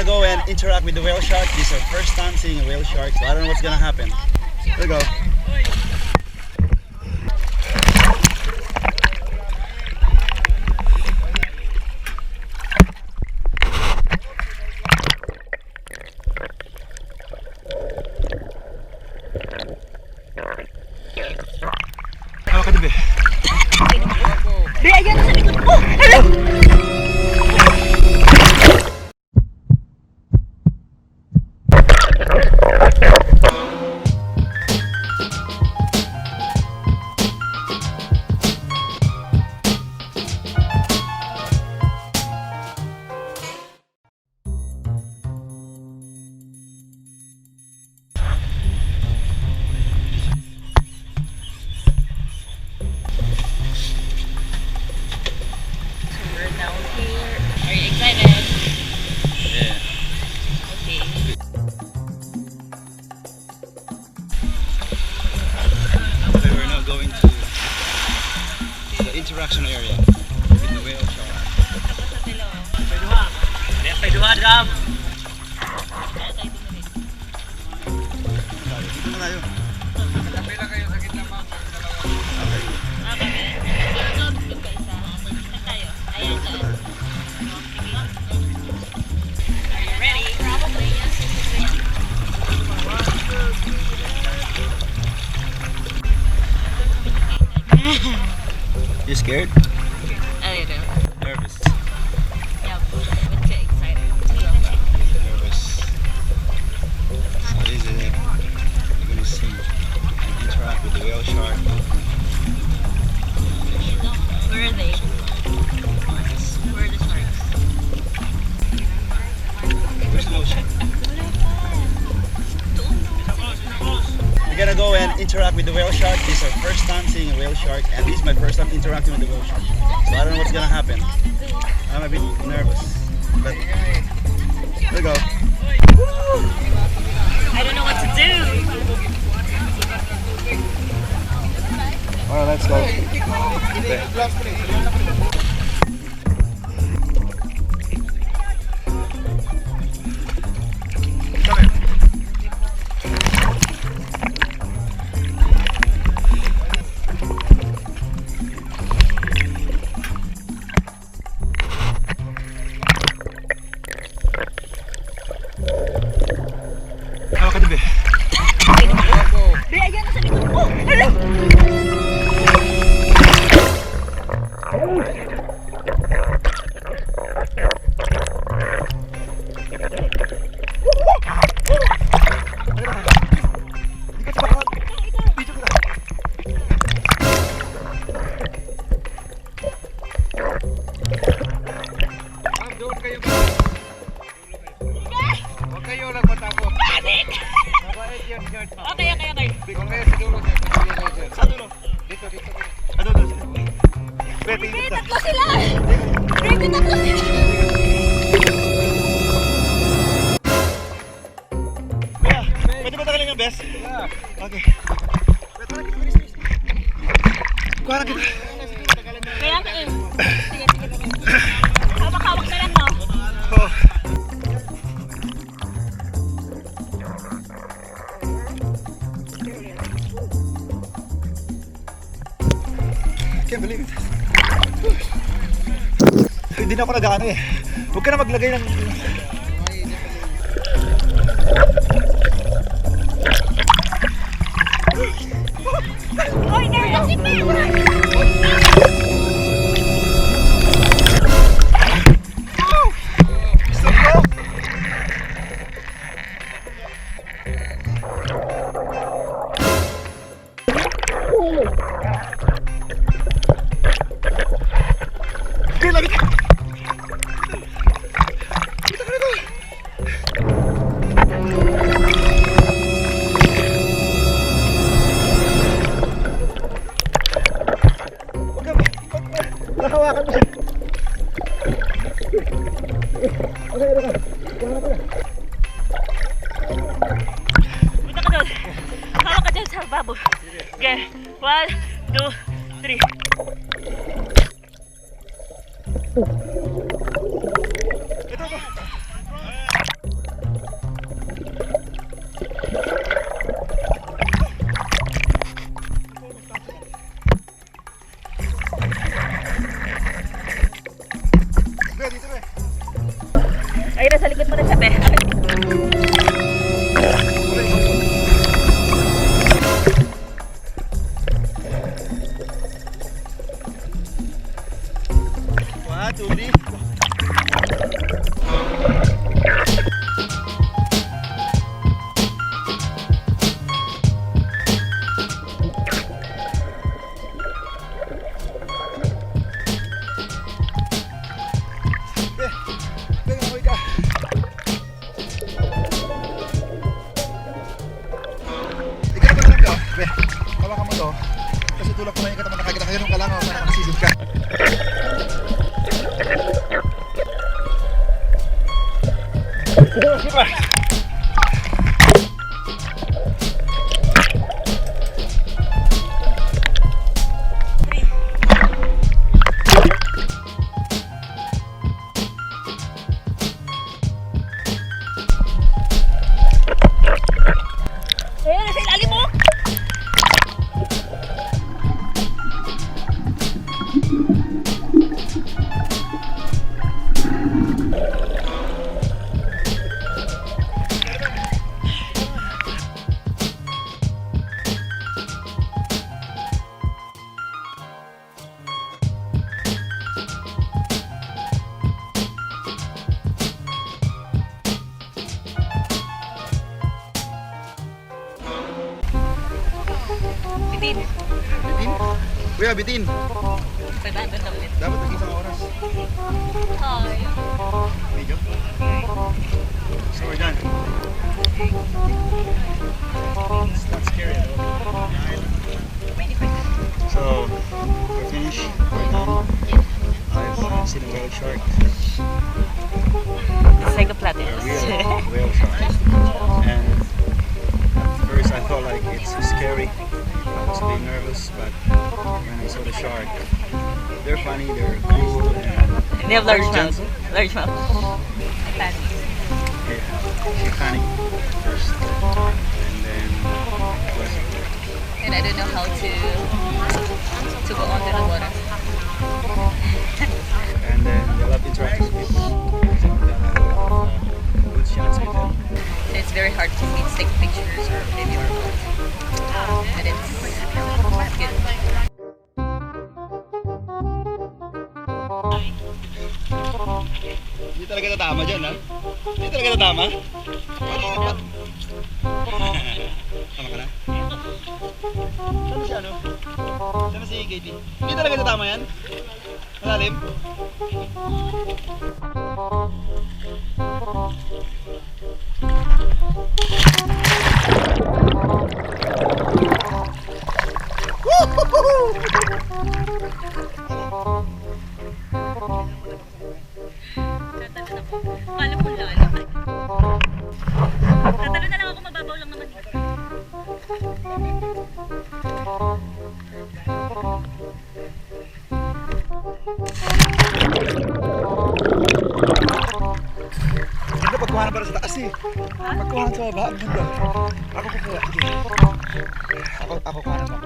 gonna go and interact with the whale shark. This is our first time seeing a whale shark, so I don't know what's gonna happen. Here we go. Hawak ka dibe? Be, ayan na sa likod ko! Hello! Are you excited? Yeah. Okay. Okay, we're now going to the interaction area with the whale shark. Tapos sa tilo. Paiduha, Dam! Dito na tayo. Kapila kayo sa gitna, ma'am. Okay. Doon ka isa. Saan tayo? Ayan, dyan. Are you ready? Probably, yes. You scared? A little. Nervous. Yeah, but too excited. Nervous. So this is it. You're gonna see and interact with the whale shark. Where are they? Where are the sharks? Where's the ocean? We're gonna go and interact with the whale shark. This is our first time seeing a whale shark, and this is my first time interacting with the whale shark. So I don't know what's gonna happen. I'm a bit nervous, but here we go. I don't know what to do. Alright, let's go. Okay. Hawak ka dibe? Be, ayan na sa likod ko! Hello! Ma'am, doon kayo ba? Huwag kayo lang matakot. Panic! Mabait yun. Okay. Okay, siguro sir. Sa dulo. Dito. Ano dulo? Pwede Be, dito. tatlo sila! Baby, tatlo sila! Kuya, pwede ba tanggalin yung best? Yeah. Okay. Kuha na kita. Kaya ka eh. Sige. Hawak-hawak na lang, no? Oh. Can't believe it. Hindi na ako nag-ano eh. Huwag ka na maglagay ng... Oy, nervous si Pim! Nakawakan mo siya. Punta ka doon. Hawak ka dyan sa babo. Okay. 1, 2, 3. Ito. Ay, nasa likod mo na siya, be. Wah, tuli. Kasi tulak mo na yung kataman nakakita ka ganun ka lang para makasisid ka. Ayun, nasa ilalim mo. Bitin. Bitin? Kuya, bitin. 500 na ulit. Dapat nag-isang oras. Hi. Video. So we're done. It's not scary at all. So we're finished. We're done. I've seen a whale shark. It's like a platypus. A real whale shark. And at first I thought like it's scary. I was a bit nervous, but when I saw the shark, they're funny, they're cool, and They have large very mouths. gentle. Large mouth. Yeah, she panicked first, and then was And I don't know how to go under the water. and then they love interacting with people. So they have good shots with them. And it's very hard for me to take pictures or video. And it's good. Hindi talaga tatama dyan, ha? Hindi talaga tatama? Tama ka na? Saan si ano? Saan si Katie? Hindi talaga tatama yan? Malalim? Kala mo lalim. Tatalo na lang ako, mababaw lang naman. Ganda pagkuhanan para sa taas eh. Pagkuhanan sa baba, ang ganda. Ako kukuha. Sige. Ako kuhanan mo.